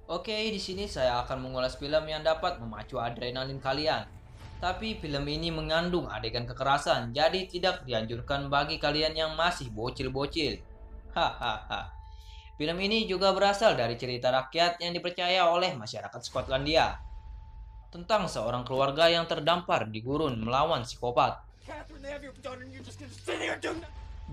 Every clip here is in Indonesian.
Oke, di sini saya akan mengulas film yang dapat memacu adrenalin kalian. Tapi film ini mengandung adegan kekerasan, jadi tidak dianjurkan bagi kalian yang masih bocil-bocil. Hahaha. Film ini juga berasal dari cerita rakyat yang dipercaya oleh masyarakat Skotlandia tentang seorang keluarga yang terdampar di gurun melawan psikopat.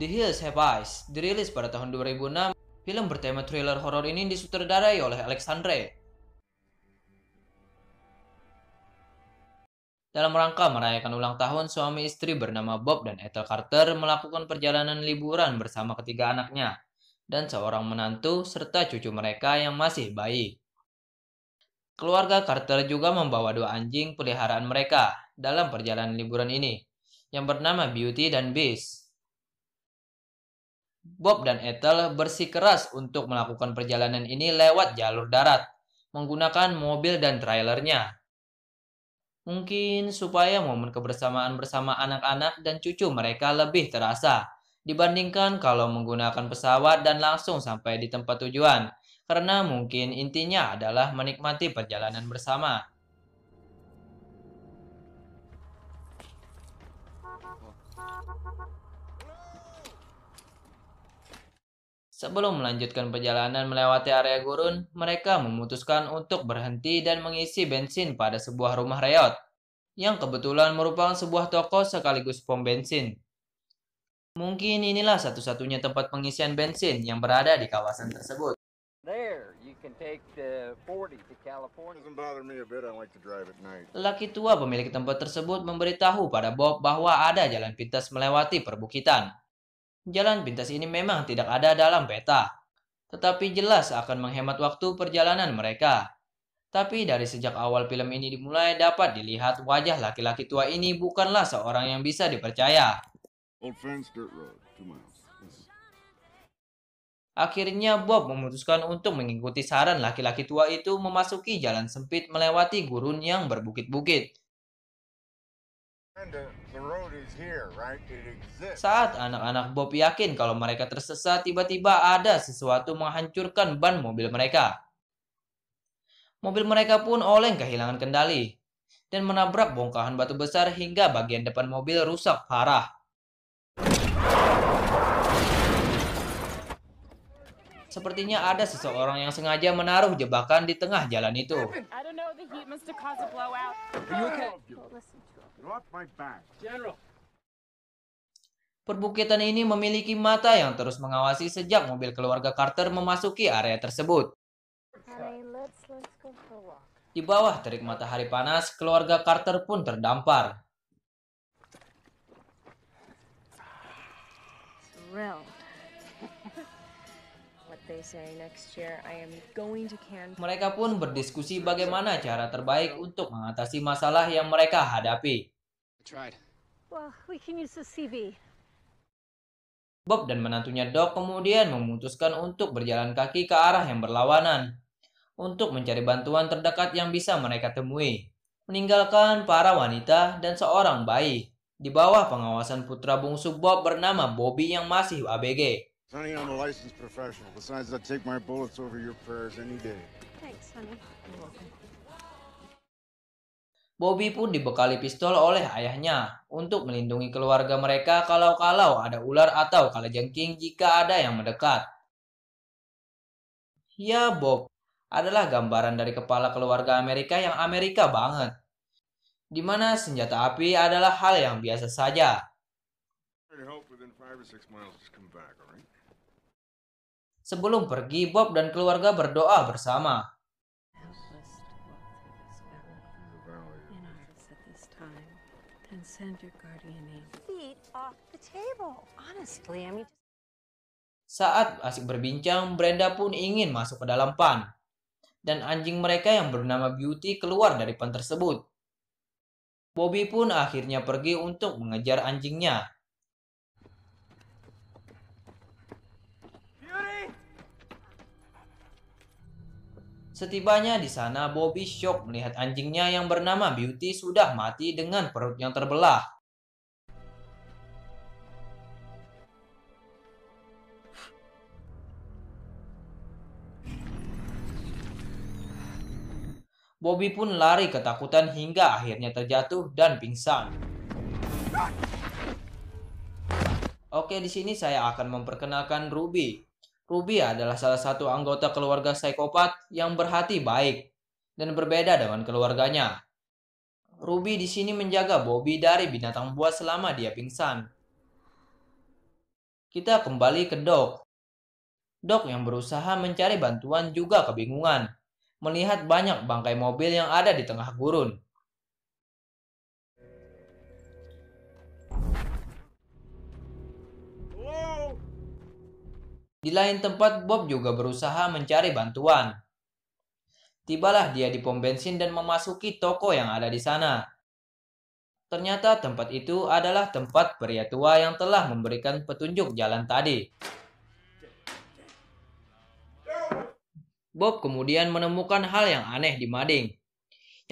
The Hills Have Eyes dirilis pada tahun 2006. Film bertema thriller horor ini disutradarai oleh Alexandre. Dalam rangka merayakan ulang tahun, suami istri bernama Bob dan Ethel Carter melakukan perjalanan liburan bersama ketiga anaknya dan seorang menantu serta cucu mereka yang masih bayi. Keluarga Carter juga membawa dua anjing peliharaan mereka dalam perjalanan liburan ini, yang bernama Beauty dan Beast. Bob dan Ethel bersikeras untuk melakukan perjalanan ini lewat jalur darat, menggunakan mobil dan trailernya. Mungkin supaya momen kebersamaan bersama anak-anak dan cucu mereka lebih terasa, dibandingkan kalau menggunakan pesawat dan langsung sampai di tempat tujuan, karena mungkin intinya adalah menikmati perjalanan bersama. Sebelum melanjutkan perjalanan melewati area gurun, mereka memutuskan untuk berhenti dan mengisi bensin pada sebuah rumah reot, yang kebetulan merupakan sebuah toko sekaligus pom bensin. Mungkin inilah satu-satunya tempat pengisian bensin yang berada di kawasan tersebut. There, you can take the 40 to California. Doesn't bother me a bit. I like to drive at night. Lelaki tua pemilik tempat tersebut memberitahu pada Bob bahwa ada jalan pintas melewati perbukitan. Jalan pintas ini memang tidak ada dalam peta, tetapi jelas akan menghemat waktu perjalanan mereka. Tapi dari sejak awal film ini dimulai dapat dilihat wajah laki-laki tua ini bukanlah seorang yang bisa dipercaya. Old fence, dirt road, 2 miles. Akhirnya Bob memutuskan untuk mengikuti saran laki-laki tua itu memasuki jalan sempit melewati gurun yang berbukit-bukit. The road is here, right? It exists. Saat anak-anak Bob yakin kalau mereka tersesat, tiba-tiba ada sesuatu menghancurkan ban mobil mereka. Mobil mereka pun oleng kehilangan kendali dan menabrak bongkahan batu besar hingga bagian depan mobil rusak parah. Sepertinya ada seseorang yang sengaja menaruh jebakan di tengah jalan itu. I don't know, the heat must have caused a blowout. Are you okay? Get off my back. General. Perbukitan ini memiliki mata yang terus mengawasi sejak mobil keluarga Carter memasuki area tersebut. Honey, let's go for a walk. Di bawah terik matahari panas, keluarga Carter pun terdampar. Thrilled. What they say next year, I am going to Canton. Mereka pun berdiskusi bagaimana cara terbaik untuk mengatasi masalah yang mereka hadapi. Well, we can use the CV. Bob dan menantunya Doc kemudian memutuskan untuk berjalan kaki ke arah yang berlawanan untuk mencari bantuan terdekat yang bisa mereka temui, meninggalkan para wanita dan seorang bayi di bawah pengawasan putra bungsu Bob bernama Bobby yang masih ABG. Sonny, I'm a licensed professional. Besides, I'd take my bullets over your prayers any day. Thanks, honey. You're welcome. Bobby pun dibekali pistol oleh ayahnya untuk melindungi keluarga mereka kalau-kalau ada ular atau kalajengking jika ada yang mendekat. Ya, Bob adalah gambaran dari kepala keluarga Amerika yang Amerika banget, di mana senjata api adalah hal yang biasa saja. Try to help within 5 or 6 miles. Just come back, all right? Sebelum pergi, Bob dan keluarga berdoa bersama. Help us to walk through this valley The valley. in office at this time. And send your guardian angel. Feet off the table. Honestly, I mean. Saat asik berbincang, Brenda pun ingin masuk ke dalam pan. Dan anjing mereka yang bernama Beauty keluar dari pan tersebut. Bobby pun akhirnya pergi untuk mengejar anjingnya. Setibanya di sana, Bobby shock melihat anjingnya yang bernama Beauty sudah mati dengan perut yang terbelah. Bobby pun lari ketakutan hingga akhirnya terjatuh dan pingsan. Oke, di sini saya akan memperkenalkan Ruby. Ruby adalah salah satu anggota keluarga psikopat yang berhati baik dan berbeda dengan keluarganya. Ruby di sini menjaga Bobby dari binatang buas selama dia pingsan. Kita kembali ke Doc. Doc yang berusaha mencari bantuan juga kebingungan melihat banyak bangkai mobil yang ada di tengah gurun. Di lain tempat, Bob juga berusaha mencari bantuan. Tibalah dia di pom bensin dan memasuki toko yang ada di sana. Ternyata tempat itu adalah tempat pria tua yang telah memberikan petunjuk jalan tadi. Bob kemudian menemukan hal yang aneh di mading,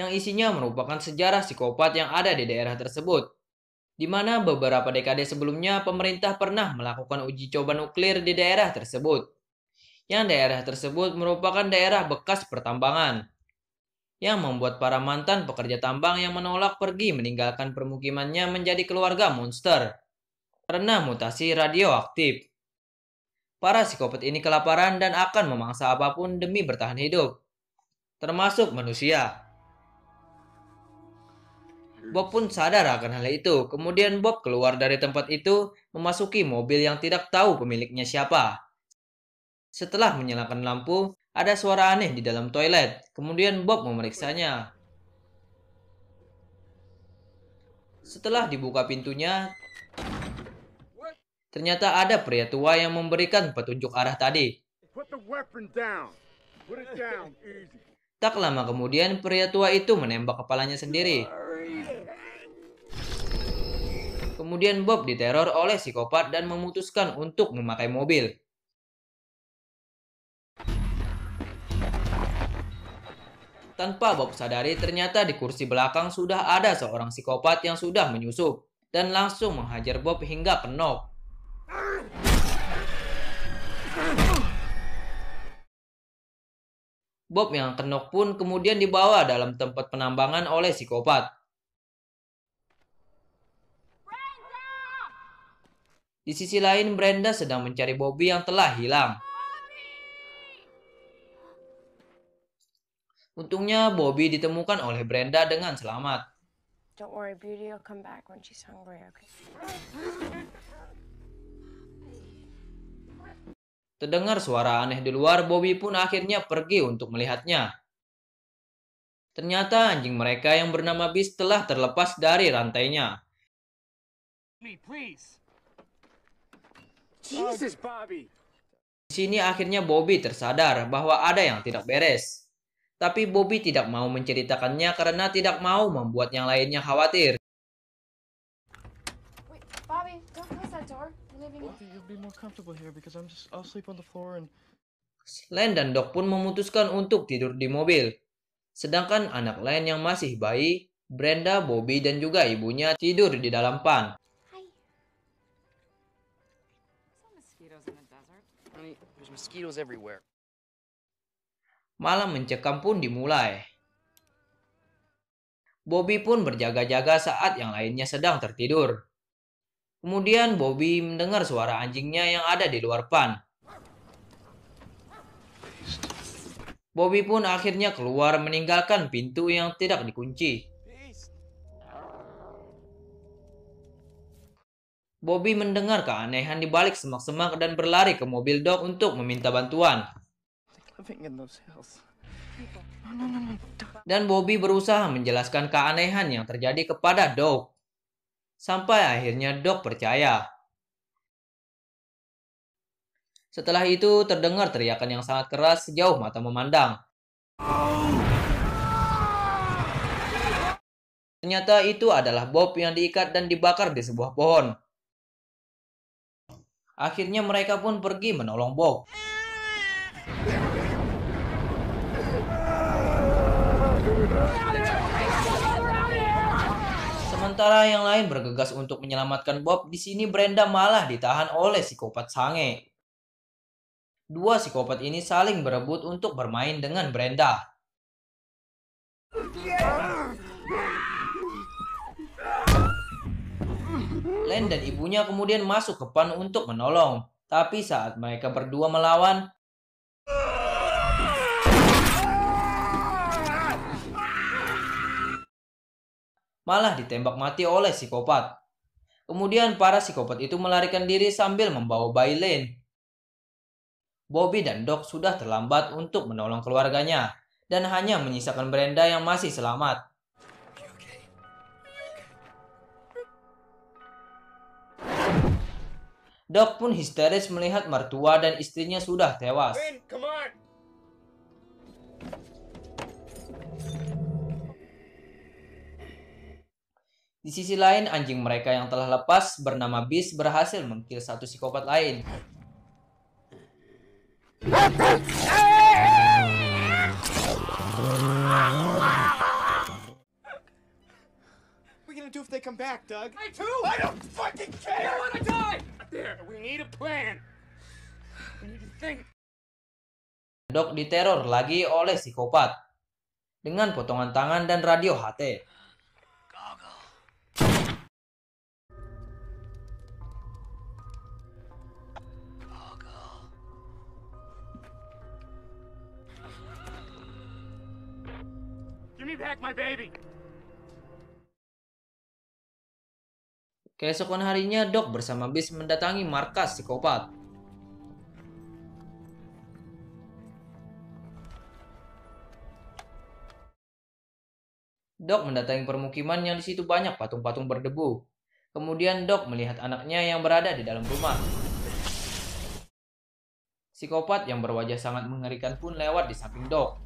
yang isinya merupakan sejarah psikopat yang ada di daerah tersebut, di mana beberapa dekade sebelumnya pemerintah pernah melakukan uji coba nuklir di daerah tersebut. Yang daerah tersebut merupakan daerah bekas pertambangan, yang membuat para mantan pekerja tambang yang menolak pergi meninggalkan permukimannya menjadi keluarga monster karena mutasi radioaktif. Para psikopat ini kelaparan dan akan memangsa apapun demi bertahan hidup, termasuk manusia. Bob pun sadar akan hal itu. Kemudian Bob keluar dari tempat itu, memasuki mobil yang tidak tahu pemiliknya siapa. Setelah menyalakan lampu, ada suara aneh di dalam toilet. Kemudian Bob memeriksanya. Setelah dibuka pintunya, ternyata ada pria tua yang memberikan petunjuk arah tadi. Put the weapon down. Put it down, easy. Tak lama kemudian, pria tua itu menembak kepalanya sendiri. Kemudian Bob diteror oleh psikopat dan memutuskan untuk memakai mobil. Tanpa Bob sadari, ternyata di kursi belakang sudah ada seorang psikopat yang sudah menyusup dan langsung menghajar Bob hingga kenok. Bob yang kenok pun kemudian dibawa dalam tempat penambangan oleh psikopat. Di sisi lain, Brenda sedang mencari Bobby yang telah hilang. Untungnya Bobby ditemukan oleh Brenda dengan selamat. Don't worry, Beauty will come back when she's hungry, okay? Terdengar suara aneh di luar, Bobby pun akhirnya pergi untuk melihatnya. Ternyata anjing mereka yang bernama Beast telah terlepas dari rantainya. Jesus, Bobby. Di sini akhirnya Bobby tersadar bahwa ada yang tidak beres. Tapi Bobby tidak mau menceritakannya karena tidak mau membuat yang lainnya khawatir. Wait, Bobby, don't close that door. We're leaving. You'll be more comfortable here because I'll sleep on the floor and Len dan Doc pun memutuskan untuk tidur di mobil. Sedangkan anak Len yang masih bayi, Brenda, Bobby, dan juga ibunya tidur di dalam pan. honey, there's mosquitoes everywhere. Malam mencekam pun dimulai. Bobby pun berjaga-jaga saat yang lainnya sedang tertidur. Kemudian Bobby mendengar suara anjingnya yang ada di luar pan. Bobby pun akhirnya keluar meninggalkan pintu yang tidak dikunci. Bobby mendengar keanehan di balik semak-semak dan berlari ke mobil Doc untuk meminta bantuan. Living in those hills. Dan Bobby berusaha menjelaskan keanehan yang terjadi kepada Doc. Sampai akhirnya Doc percaya. Setelah itu terdengar teriakan yang sangat keras sejauh mata memandang. Ternyata itu adalah Bob yang diikat dan dibakar di sebuah pohon. Akhirnya mereka pun pergi menolong Bob. Sementara yang lain bergegas untuk menyelamatkan Bob, di sini Brenda malah ditahan oleh psikopat sange. Dua psikopat ini saling berebut untuk bermain dengan Brenda. Len dan ibunya kemudian masuk ke PAN untuk menolong. Tapi saat mereka berdua melawan, malah ditembak mati oleh psikopat. Kemudian para psikopat itu melarikan diri sambil membawa bayi Len. Bobby dan Doc sudah terlambat untuk menolong keluarganya dan hanya menyisakan Brenda yang masih selamat. Doc pun histeris melihat mertua dan istrinya sudah tewas. Di sisi lain, anjing mereka yang telah lepas bernama Beast berhasil mengkill satu psikopat lain. What are we gonna do if they come back, Doug? Me too! I don't fucking care! I wanna die! There, we need a plan. We need to think. Doc diteror lagi oleh psikopat dengan potongan tangan dan radio HT. Give me back my baby. Keesokan harinya, Doc bersama Beast mendatangi markas psikopat. Doc mendatangi permukiman yang di situ banyak patung-patung berdebu. Kemudian Doc melihat anaknya yang berada di dalam rumah. Psikopat yang berwajah sangat mengerikan pun lewat di samping Doc.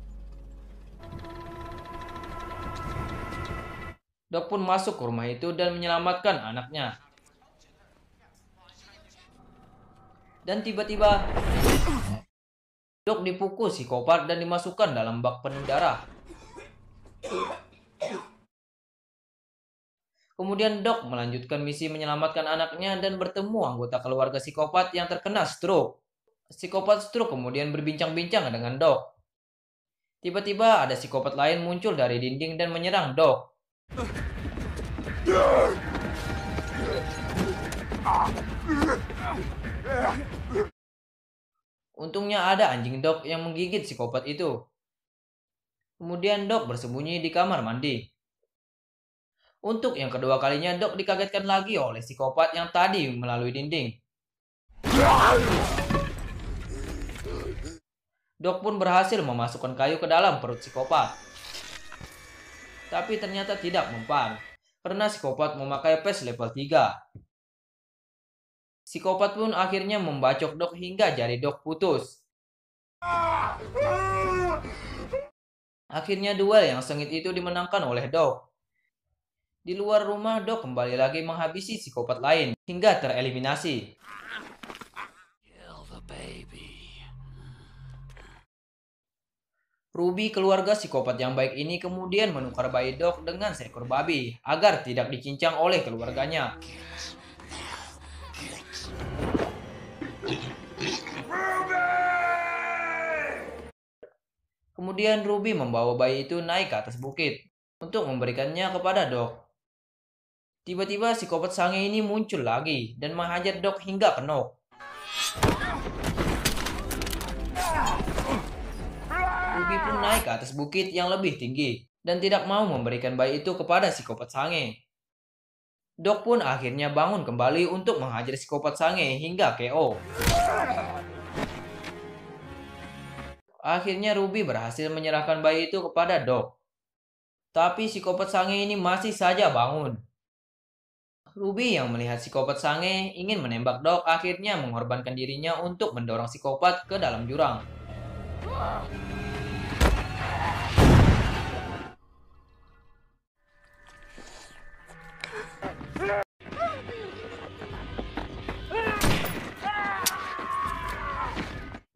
Doc pun masuk ke rumah itu dan menyelamatkan anaknya. Dan tiba-tiba Doc dipukul psikopat dan dimasukkan dalam bak penuh darah. Kemudian Doc melanjutkan misi menyelamatkan anaknya dan bertemu anggota keluarga psikopat yang terkena stroke. Psikopat stroke kemudian berbincang-bincang dengan Doc. Tiba-tiba ada psikopat lain muncul dari dinding dan menyerang Doc. Untungnya ada anjing Doc yang menggigit psikopat itu. Kemudian Doc bersembunyi di kamar mandi. Untuk yang kedua kalinya Doc dikagetkan lagi oleh psikopat yang tadi melalui dinding. Doc pun berhasil memasukkan kayu ke dalam perut psikopat. Tapi ternyata tidak mempan, karena psikopat memakai PES level 3. Psikopat pun akhirnya membacok Doc hingga jari Doc putus. Akhirnya duel yang sengit itu dimenangkan oleh Doc. Di luar rumah, Doc kembali lagi menghabisi psikopat lain hingga tereliminasi. Ruby, keluarga psikopat yang baik ini, kemudian menukar bayi Doc dengan seekor babi agar tidak dicincang oleh keluarganya. Kemudian Ruby membawa bayi itu naik ke atas bukit untuk memberikannya kepada Doc. Tiba-tiba psikopat sange ini muncul lagi dan menghajar Doc hingga kenok. Ruby pun naik ke atas bukit yang lebih tinggi dan tidak mau memberikan bayi itu kepada psikopat sange. Doc pun akhirnya bangun kembali untuk menghajar psikopat sange hingga KO. Akhirnya Ruby berhasil menyerahkan bayi itu kepada Doc. Tapi psikopat sange ini masih saja bangun. Ruby yang melihat psikopat sange ingin menembak Doc akhirnya mengorbankan dirinya untuk mendorong psikopat ke dalam jurang.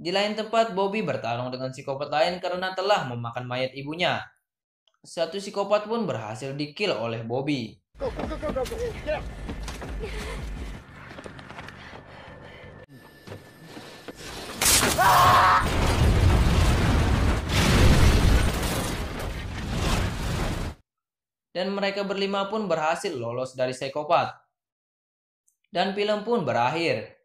Di lain tempat, Bobby bertarung dengan psikopat lain karena telah memakan mayat ibunya. Satu psikopat pun berhasil di-kill oleh Bobby. Dan mereka berlima pun berhasil lolos dari psikopat. Dan film pun berakhir.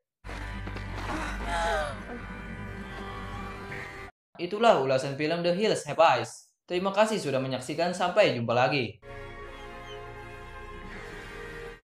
Itulah ulasan film The Hills Have Eyes. Terima kasih sudah menyaksikan, sampai jumpa lagi.